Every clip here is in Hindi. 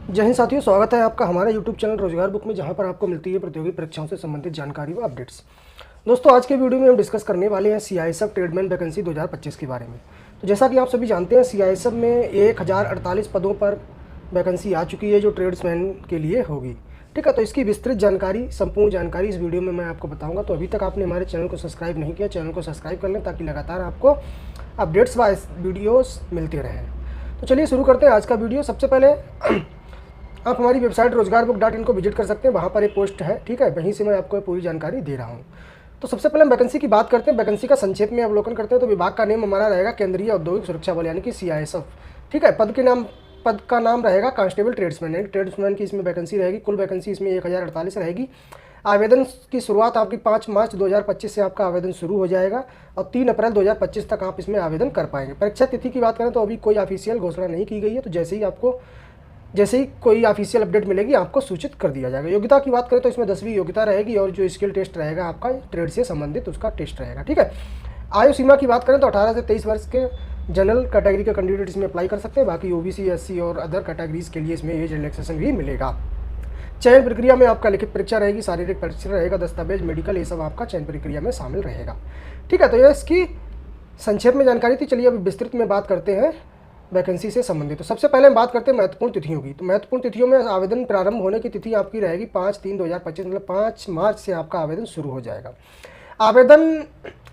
जय हिंद साथियों, स्वागत है आपका हमारे YouTube चैनल रोजगार बुक में, जहां पर आपको मिलती है प्रतियोगी परीक्षाओं से संबंधित जानकारी व अपडेट्स। दोस्तों, आज के वीडियो में हम डिस्कस करने वाले हैं CISF ट्रेडमैन वैकेंसी 2025 के बारे में। तो जैसा कि आप सभी जानते हैं, CISF में 1048 पदों पर वैकेंसी आ चुकी है जो ट्रेड्समैन के लिए होगी। ठीक है, तो इसकी विस्तृत जानकारी, संपूर्ण जानकारी इस वीडियो में मैं आपको बताऊँगा। तो अभी तक आपने हमारे चैनल को सब्सक्राइब नहीं किया, चैनल को सब्सक्राइब कर लें ताकि लगातार आपको अपडेट्स व वीडियोज़ मिलते रहें। तो चलिए शुरू करते हैं आज का वीडियो। सबसे पहले आप हमारी वेबसाइट रोजगारबुक.in को विजिट कर सकते हैं, वहाँ पर एक पोस्ट है। ठीक है, वहीं से मैं आपको पूरी जानकारी दे रहा हूँ। तो सबसे पहले हम वैकेंसी की बात करते हैं, वैकेंसी का संक्षेप में अवलोकन करते हैं। तो विभाग का नेम हमारा रहेगा केंद्रीय औद्योगिक सुरक्षा बल यानी कि CISF। ठीक है, पद का नाम रहेगा कांस्टेबल ट्रेड्समैन, यानी ट्रेड्समैन की इसमें वैकेंसी रहेगी। कुल वैकेंसी इसमें 1048 रहेगी। आवेदन की शुरुआत आपकी 5 मार्च 2025 से आपका आवेदन शुरू हो जाएगा और 3 अप्रैल 2025 तक आप इसमें आवेदन कर पाएंगे। परीक्षा तिथि की बात करें तो अभी कोई ऑफिशियल घोषणा नहीं की गई है, तो जैसे ही कोई ऑफिशियल अपडेट मिलेगी आपको सूचित कर दिया जाएगा। योग्यता की बात करें तो इसमें 10वीं योग्यता रहेगी और जो स्किल टेस्ट रहेगा आपका ट्रेड से संबंधित उसका टेस्ट रहेगा। ठीक है, आयु सीमा की बात करें तो 18 से 23 वर्ष के जनरल कैटेगरी के कैंडिडेट इसमें अप्लाई कर सकते हैं। बाकी OBC, SC और अदर कैटेगरीज के लिए इसमें एज रिलैक्सेशन भी मिलेगा। चयन प्रक्रिया में आपका लिखित परीक्षा रहेगी, शारीरिक परीक्षा रहेगा, दस्तावेज, मेडिकल, ये सब आपका चयन प्रक्रिया में शामिल रहेगा। ठीक है, तो ये इसकी संक्षेप में जानकारी थी। चलिए अब विस्तृत में बात करते हैं वैकेंसी से संबंधित। तो सबसे पहले हम बात करते हैं महत्वपूर्ण तिथियों की। तो महत्वपूर्ण तिथियों में आवेदन प्रारंभ होने की तिथि आपकी रहेगी 5/3/2025, मतलब 5 मार्च से आपका आवेदन शुरू हो जाएगा। आवेदन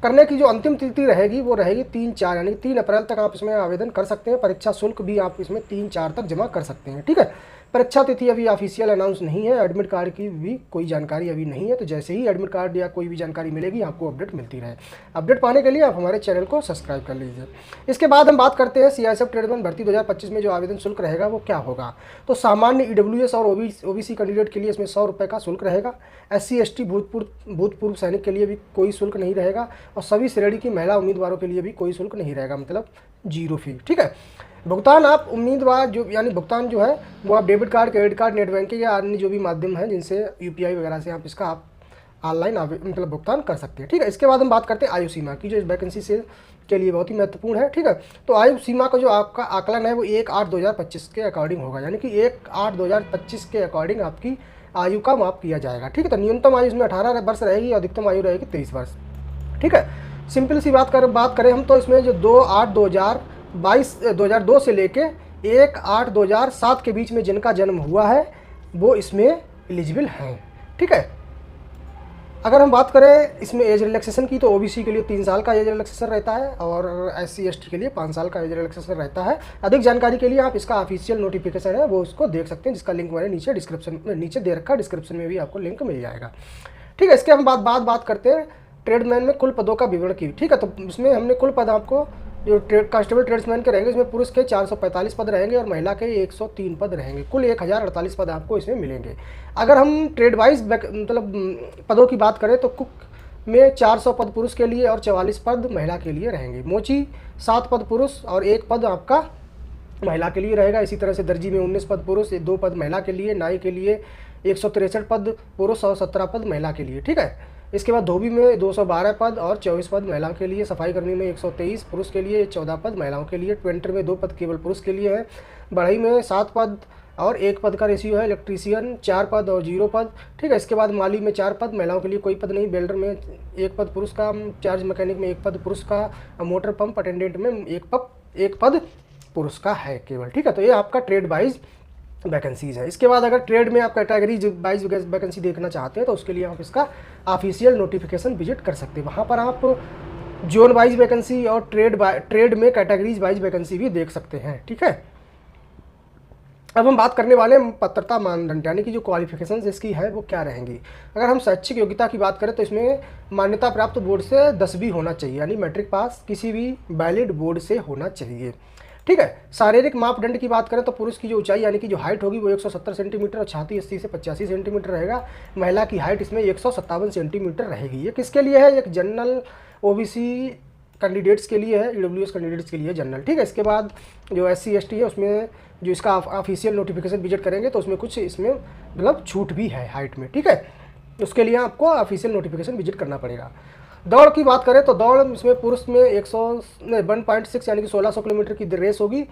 करने की जो अंतिम तिथि रहेगी वो रहेगी 3/4 यानी 3 अप्रैल तक आप इसमें आवेदन कर सकते हैं। परीक्षा शुल्क भी आप इसमें 3/4 तक जमा कर सकते हैं। ठीक है, परीक्षा तिथि अभी ऑफिशियल अनाउंस नहीं है, एडमिट कार्ड की भी कोई जानकारी अभी नहीं है। तो जैसे ही एडमिट कार्ड या कोई भी जानकारी मिलेगी आपको अपडेट मिलती रहे। अपडेट पाने के लिए आप हमारे चैनल को सब्सक्राइब कर लीजिए। इसके बाद हम बात करते हैं CISF ट्रेडमैन भर्ती 2025 में जो आवेदन शुल्क रहेगा वो क्या होगा। तो सामान्य EWS और OBC कैंडिडेट के लिए इसमें 100 रुपये का शुल्क रहेगा। SC ST भूतपूर्व सैनिक के लिए भी कोई शुल्क नहीं रहेगा और सभी श्रेणी की महिला उम्मीदवारों के लिए भी कोई शुल्क नहीं रहेगा, मतलब 0 फी। ठीक है, भुगतान आप उम्मीदवार जो यानी भुगतान जो है वो आप debit card, credit card, net banking या अन्य जो भी माध्यम है जिनसे UPI वगैरह से आप इसका ऑनलाइन मतलब भुगतान कर सकते हैं। ठीक है, इसके बाद हम बात करते हैं आयु सीमा की, जो इस वैकेंसी से के लिए बहुत ही महत्वपूर्ण है। ठीक है, तो आयु सीमा का जो आपका आकलन है वो 1/8/2025 के अकॉर्डिंग होगा, यानी कि 1/8/2025 के अकॉर्डिंग आपकी आयु का माप किया जाएगा। ठीक है, तो न्यूनतम आयु इसमें 18 वर्ष रहेगी, अधिकतम आयु रहेगी 23 वर्ष। ठीक है, सिंपल सी बात करें हम तो इसमें जो 2/8/2002 से लेके 1/8/2007 के बीच में जिनका जन्म हुआ है वो इसमें एलिजिबल हैं। ठीक है, अगर हम बात करें इसमें एज रिलैक्सेशन की तो OBC के लिए 3 साल का एज रिलैक्सेशन रहता है और SC ST के लिए 5 साल का एज रिलैक्सेशन रहता है। अधिक जानकारी के लिए आप इसका ऑफिशियल नोटिफिकेशन है वो उसको देख सकते हैं, जिसका लिंक मैंने नीचे दे रखा है, डिस्क्रिप्शन में भी आपको लिंक मिल जाएगा। ठीक है, इसके हम बात करते हैं ट्रेडमैन में कुल पदों का विवरण की। ठीक है, तो इसमें हमने कुल पद आपको जो कांस्टेबल ट्रेड्समैन के रहेंगे इसमें पुरुष के 445 पद रहेंगे और महिला के 103 पद रहेंगे। कुल 1048 पद आपको इसमें मिलेंगे। अगर हम ट्रेड वाइज मतलब पदों की बात करें तो कुक में 400 पद पुरुष के लिए और 44 पद महिला के लिए रहेंगे। मोची 7 पद पुरुष और 1 पद आपका महिला के लिए रहेगा। इसी तरह से दर्जी में 19 पद पुरुष, 2 पद महिला के लिए। नाई के लिए 163 पद पुरुष और 17 पद महिला के लिए। ठीक है, इसके बाद धोबी में 212 पद और 24 पद महिलाओं के लिए। सफाई कर्मी में 123 पुरुष के लिए, 14 पद महिलाओं के लिए। पेंटर में 2 पद केवल पुरुष के लिए हैं। बढ़ई में 7 पद और 1 पद का रेशियो है। इलेक्ट्रीशियन 4 पद और 0 पद। ठीक है, इसके बाद माली में 4 पद, महिलाओं के लिए कोई पद नहीं। बेल्डर में 1 पद पुरुष का, चार्ज मैकेनिक में 1 पद पुरुष का, मोटर पंप अटेंडेंट में 1 पद पुरुष का है केवल। ठीक है, तो ये आपका ट्रेड वाइज वैकेंसीज है। इसके बाद अगर ट्रेड में आप कैटेगरी वाइज वैकेंसी देखना चाहते हैं तो उसके लिए आप इसका ऑफिशियल नोटिफिकेशन विजिट कर सकते हैं। वहाँ पर आप जोन वाइज वैकेंसी और ट्रेड में कैटेगरीज वाइज वैकेंसी भी देख सकते हैं। ठीक है, अब हम बात करने वाले पात्रता मानदंड यानी कि जो क्वालिफिकेशन इसकी है वो क्या रहेंगी। अगर हम शैक्षिक योग्यता की बात करें तो इसमें मान्यता प्राप्त बोर्ड से 10वीं होना चाहिए, यानी मैट्रिक पास किसी भी वैलिड बोर्ड से होना चाहिए। ठीक है, शारीरिक मापदंड की बात करें तो पुरुष की जो ऊंचाई यानी कि जो हाइट होगी वो 170 सेंटीमीटर और छाती 80 से 85 सेंटीमीटर रहेगा। महिला की हाइट इसमें 157 सेंटीमीटर रहेगी। ये किसके लिए है? एक जनरल OBC कैंडिडेट्स के लिए है, EWS कैंडिडेट्स के लिए जनरल। ठीक है, इसके बाद जो SC ST है उसमें जो इसका ऑफिशियल नोटिफिकेशन विजिट करेंगे तो उसमें कुछ इसमें मतलब छूट भी है हाइट में। ठीक है, उसके लिए आपको ऑफिशियल नोटिफिकेशन विजिट करना पड़ेगा। दौड़ की बात करें तो दौड़ इसमें पुरुष में 106 यानी कि 1600 किलोमीटर की रेस होगी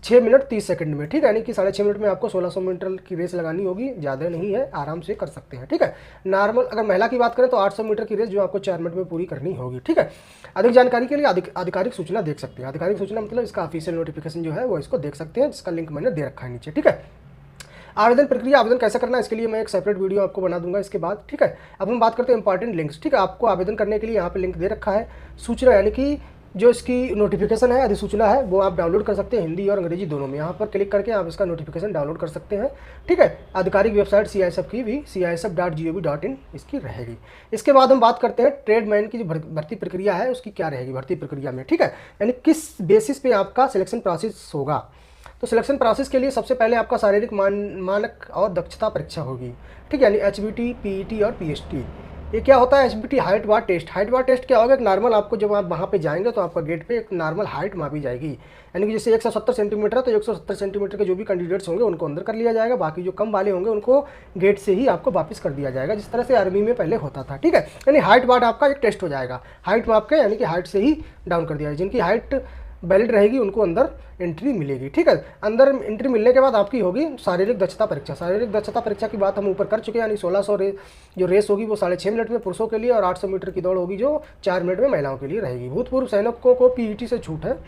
6 मिनट 30 सेकंड में, ठीक है, यानी कि 6.5 मिनट में आपको 1600 मीटर की रेस लगानी होगी, ज़्यादा नहीं है, आराम से कर सकते हैं, ठीक है। नॉर्मल अगर महिला की बात करें तो 800 मीटर की रेस जो आपको 4 मिनट में पूरी करनी होगी, ठीक है। अधिक जानकारी के लिए आधिकारिक सूचना देख सकते हैं। आधिकारिक सूचना मतलब इसका ऑफिशियल नोटिफिकेशन जो है वो इसको देख सकते हैं, जिसका लिंक मैंने दे रखा है नीचे, ठीक है। आवेदन प्रक्रिया, आवेदन कैसे करना है इसके लिए मैं एक सेपरेट वीडियो आपको बना दूंगा इसके बाद, ठीक है। अब हम बात करते हैं इंपॉर्टेंट लिंक्स, ठीक है। आपको आवेदन करने के लिए यहाँ पे लिंक दे रखा है। सूचना यानी कि जो इसकी नोटिफिकेशन है, अधिसूचना है, वो आप डाउनलोड कर सकते हैं हिंदी और अंग्रेजी दोनों में। यहाँ पर क्लिक करके आप इसका नोटिफिकेशन डाउनलोड कर सकते हैं, ठीक है। आधिकारिक वेबसाइट CISF की भी CISF.gov.in इसकी रहेगी। इसके बाद हम बात करते हैं ट्रेडमैन की जो भर्ती प्रक्रिया है उसकी क्या रहेगी भर्ती प्रक्रिया में, ठीक है। यानी किस बेसिस पे आपका सिलेक्शन प्रोसेस होगा। तो सिलेक्शन प्रोसेस के लिए सबसे पहले आपका शारीरिक मानक और दक्षता परीक्षा होगी, ठीक है, यानी HBT, PET और PST। ये क्या होता है HBT, हाइट बार टेस्ट। हाइट बार टेस्ट क्या होगा, एक नॉर्मल आपको जब आप वहाँ पे जाएंगे तो आपका गेट पे एक नॉर्मल हाइट मापी जाएगी, यानी कि जैसे 170 सेंटीमीटर है तो 170 सेंटीमीटर के जो भी कैंडिडेट्स होंगे उनको अंदर कर लिया जाएगा, बाकी जो कम वाले होंगे उनको गेट से ही आपको वापस कर दिया जाएगा, जिस तरह से आर्मी में पहले होता था, ठीक है। यानी हाइट बार आपका एक टेस्ट हो जाएगा, हाइट माप के, यानी कि हाइट से ही डाउन कर दिया जाएगा। जिनकी हाइट वैलिड रहेगी उनको अंदर एंट्री मिलेगी, ठीक है। अंदर एंट्री मिलने के बाद आपकी होगी शारीरिक दक्षता परीक्षा। शारीरिक दक्षता परीक्षा की बात हम ऊपर कर चुके हैं, यानी 1600 जो रेस होगी वो 6.5 मिनट में पुरुषों के लिए और 800 मीटर की दौड़ होगी जो 4 मिनट में महिलाओं के लिए रहेगी। भूतपूर्व सैनिकों को PET से छूट है,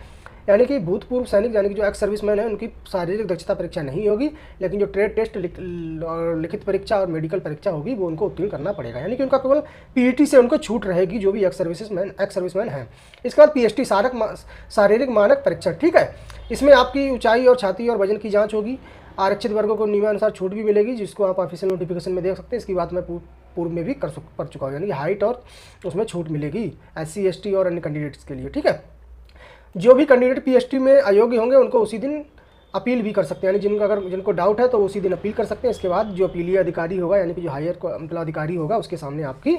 यानी कि भूतपूर्व सैनिक यानी कि जो एक्स सर्विसमैन है उनकी शारीरिक दक्षता परीक्षा नहीं होगी, लेकिन जो ट्रेड टेस्ट, लिखित परीक्षा और मेडिकल परीक्षा होगी वो उनको उत्तीर्ण करना पड़ेगा, यानी कि उनका केवल PET से उनको छूट रहेगी जो भी एक्स सर्विसमैन है। इसके बाद PST शारीरिक मानक परीक्षा, ठीक है। इसमें आपकी ऊंचाई और छाती और वजन की जाँच होगी। आरक्षित वर्गों को नियमानुसार छूट भी मिलेगी, जिसको आप ऑफिशियल नोटिफिकेशन में देख सकते हैं। इसकी बात मैं पूर्व में भी कर चुका हूँ, यानी हाइट और उसमें छूट मिलेगी SC ST और अन्य कैंडिडेट्स के लिए, ठीक है। जो भी कैंडिडेट PST में अयोग्य होंगे उनको उसी दिन अपील भी कर सकते हैं, यानी जिनको डाउट है तो उसी दिन अपील कर सकते हैं। इसके बाद जो अपीलीय अधिकारी होगा, यानी कि जो हायर मतलब अधिकारी होगा, उसके सामने आपकी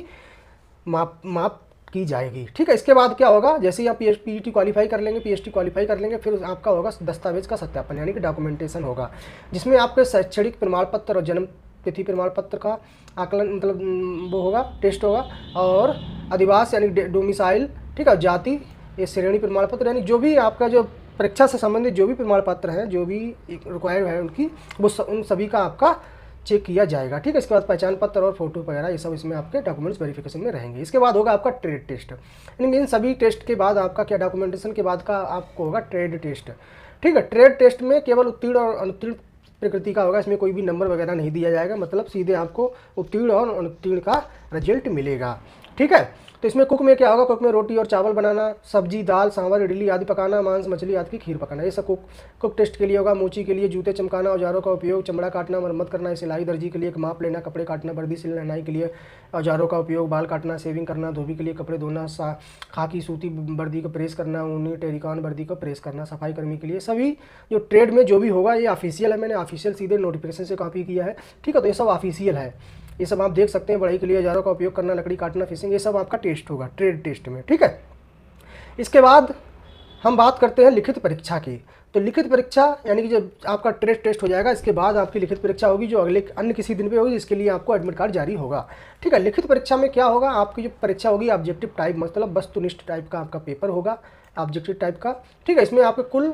माप की जाएगी, ठीक है। इसके बाद क्या होगा, जैसे ही आप PET क्वालिफाई कर लेंगे, PST क्वालिफाई कर लेंगे, फिर आपका होगा दस्तावेज का सत्यापन, यानी कि डॉक्यूमेंटेशन होगा, जिसमें आपके शैक्षणिक प्रमाण पत्र और जन्म तिथि प्रमाण पत्र का आकलन मतलब वो होगा, टेस्ट होगा, और अधिवास यानी डोमिसाइल, ठीक है, जाति, ये श्रेणी प्रमाण पत्र, यानी जो भी आपका जो परीक्षा से संबंधित जो भी प्रमाण पत्र हैं, जो भी रिक्वायर्ड है उनकी, वो उन सभी का आपका चेक किया जाएगा, ठीक है। इसके बाद पहचान पत्र और फोटो वगैरह ये सब इसमें आपके डॉक्यूमेंट्स वेरिफिकेशन में रहेंगे। इसके बाद होगा आपका ट्रेड टेस्ट, यानी इन सभी टेस्ट के बाद आपका क्या डॉक्यूमेंटेशन के बाद का आपको होगा ट्रेड टेस्ट, ठीक है। ट्रेड टेस्ट में केवल उत्तीर्ण और अनुत्तीर्ण प्रकृति का होगा, इसमें कोई भी नंबर वगैरह नहीं दिया जाएगा, मतलब सीधे आपको उत्तीर्ण और अनुत्तीर्ण का रिजल्ट मिलेगा, ठीक है। तो इसमें कुक में क्या होगा, कुक में रोटी और चावल बनाना, सब्जी, दाल, सांभर, इडली आदि पकाना, मांस, मछली आदि की खीर पकाना, ये सब कुक टेस्ट के लिए होगा। मोची के लिए जूते चमकाना, औजारों का उपयोग, चमड़ा काटना, मरम्मत करना, सिलाई दर्जी के लिए माप लेना, कपड़े काटना, वर्दी सिलना, नहाई के लिए औजारों का उपयोग, बाल काटना, शेविंग करना, धोबी के लिए कपड़े धोना, खाकी सूती वर्दी को प्रेस करना, ऊनी टेरिकॉन वर्दी को प्रेस करना, सफाई कर्मी के लिए, सभी जो ट्रेड में जो भी होगा ये ऑफिशियल है, मैंने ऑफिशियल सीधे नोटिफिकेशन से कॉपी किया है, ठीक है। तो ये सब ऑफिशियल है, ये सब आप देख सकते हैं। बढ़ाई के लिए औजारों का उपयोग करना, लकड़ी काटना, फिशिंग, ये सब आपका टेस्ट होगा ट्रेड टेस्ट में, ठीक है। इसके बाद हम बात करते हैं लिखित परीक्षा की। तो लिखित परीक्षा यानी कि जब आपका ट्रेड टेस्ट हो जाएगा, इसके बाद आपकी लिखित परीक्षा होगी जो अगले अन्य किसी दिन पे होगी, जिसके लिए आपको एडमिट कार्ड जारी होगा, ठीक है। लिखित परीक्षा में क्या होगा, आपकी जो परीक्षा होगी ऑब्जेक्टिव टाइप मतलब वस्तुनिष्ठ टाइप का आपका पेपर होगा, ऑब्जेक्टिव टाइप का, ठीक है। इसमें आपके कुल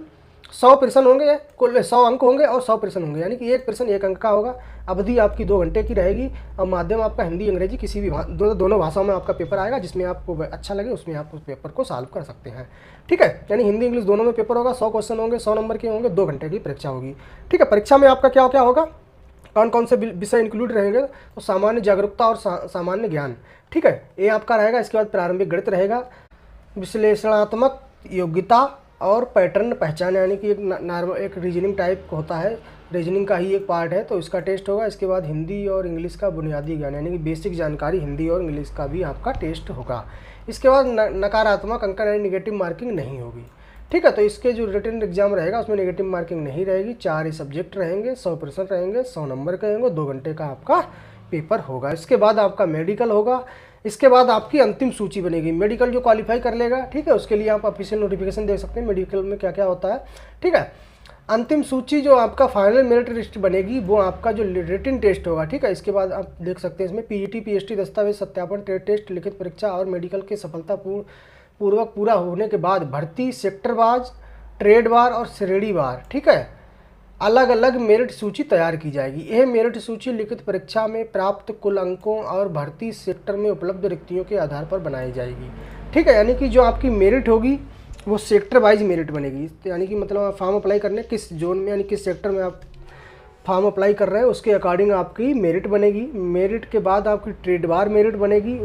100 प्रश्न होंगे, कुल 100 अंक होंगे और 100 प्रश्न होंगे, यानी कि एक प्रश्न 1 अंक का होगा। अवधि आपकी 2 घंटे की रहेगी और माध्यम आपका हिंदी अंग्रेजी किसी भी दोनों भाषाओं में आपका पेपर आएगा, जिसमें आपको अच्छा लगे उसमें आप उस पेपर को सॉल्व कर सकते हैं, ठीक है। यानी हिंदी इंग्लिश दोनों में पेपर होगा, 100 क्वेश्चन होंगे, 100 नंबर के होंगे, 2 घंटे की परीक्षा होगी, ठीक है। परीक्षा में आपका क्या क्या होगा, कौन कौन से विषय इंक्लूड रहेंगे, तो सामान्य जागरूकता और सामान्य ज्ञान, ठीक है, ये आपका रहेगा। इसके बाद प्रारंभिक गणित रहेगा, विश्लेषणात्मक योग्यता और पैटर्न पहचान, यानी कि एक रीजनिंग टाइप होता है, रीजनिंग का ही एक पार्ट है, तो इसका टेस्ट होगा। इसके बाद हिंदी और इंग्लिश का बुनियादी ज्ञान, यानी कि बेसिक जानकारी हिंदी और इंग्लिश का भी आपका टेस्ट होगा। इसके बाद नकारात्मक अंकन यानी निगेटिव मार्किंग नहीं होगी, ठीक है। तो इसके जो रिटन एग्जाम रहेगा उसमें नेगेटिव मार्किंग नहीं रहेगी। 4 सब्जेक्ट रहेंगे, 100 प्रश्न रहेंगे, 100 नंबर के रहेंगे, 2 घंटे का आपका पेपर होगा। इसके बाद आपका मेडिकल होगा। इसके बाद आपकी अंतिम सूची बनेगी, मेडिकल जो क्वालिफाई कर लेगा, ठीक है, उसके लिए आप ऑफिशियल नोटिफिकेशन देख सकते हैं मेडिकल में क्या क्या होता है, ठीक है। अंतिम सूची जो आपका फाइनल मेरिट लिस्ट बनेगी वो आपका जो रिटन टेस्ट होगा, ठीक है। इसके बाद आप देख सकते हैं इसमें PET PST दस्तावेज सत्यापन, ट्रेड टेस्ट, लिखित परीक्षा और मेडिकल के सफलतापूर्वक पूरा होने के बाद भर्ती, सेक्टरवाज ट्रेडवार और श्रेणीवार, ठीक है, अलग अलग मेरिट सूची तैयार की जाएगी। यह मेरिट सूची लिखित परीक्षा में प्राप्त कुल अंकों और भर्ती सेक्टर में उपलब्ध रिक्तियों के आधार पर बनाई जाएगी, ठीक है। यानी कि जो आपकी मेरिट होगी वो सेक्टर वाइज मेरिट बनेगी, यानी कि मतलब आप फॉर्म अप्लाई करने किस जोन में यानी किस सेक्टर में आप फॉर्म अप्लाई कर रहे हैं उसके अकॉर्डिंग आपकी मेरिट बनेगी। मेरिट के बाद आपकी ट्रेडवार मेरिट बनेगी,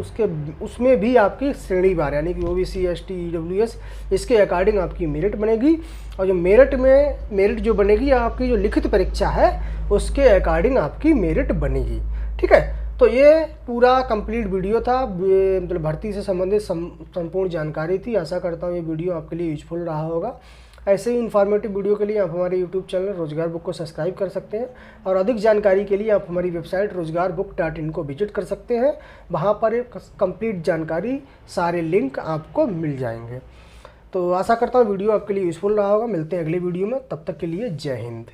उसमें भी आपकी श्रेणीवार यानी कि ओबीसी, एसटी, ईडब्ल्यूएस, इसके अकॉर्डिंग आपकी मेरिट बनेगी। और जो मेरिट जो बनेगी आपकी जो लिखित परीक्षा है उसके अकॉर्डिंग आपकी मेरिट बनेगी, ठीक है। तो ये पूरा कंप्लीट वीडियो था, मतलब भर्ती से संबंधित संपूर्ण जानकारी थी। आशा करता हूँ ये वीडियो आपके लिए यूजफुल रहा होगा। ऐसे ही इन्फॉर्मेटिव वीडियो के लिए आप हमारे यूट्यूब चैनल रोजगार बुक को सब्सक्राइब कर सकते हैं और अधिक जानकारी के लिए आप हमारी वेबसाइट rozgarbook.in को विजिट कर सकते हैं। वहाँ पर एक कंप्लीट जानकारी, सारे लिंक आपको मिल जाएंगे। तो आशा करता हूँ वीडियो आपके लिए यूजफुल रहा होगा। मिलते हैं अगले वीडियो में, तब तक के लिए जय हिंद।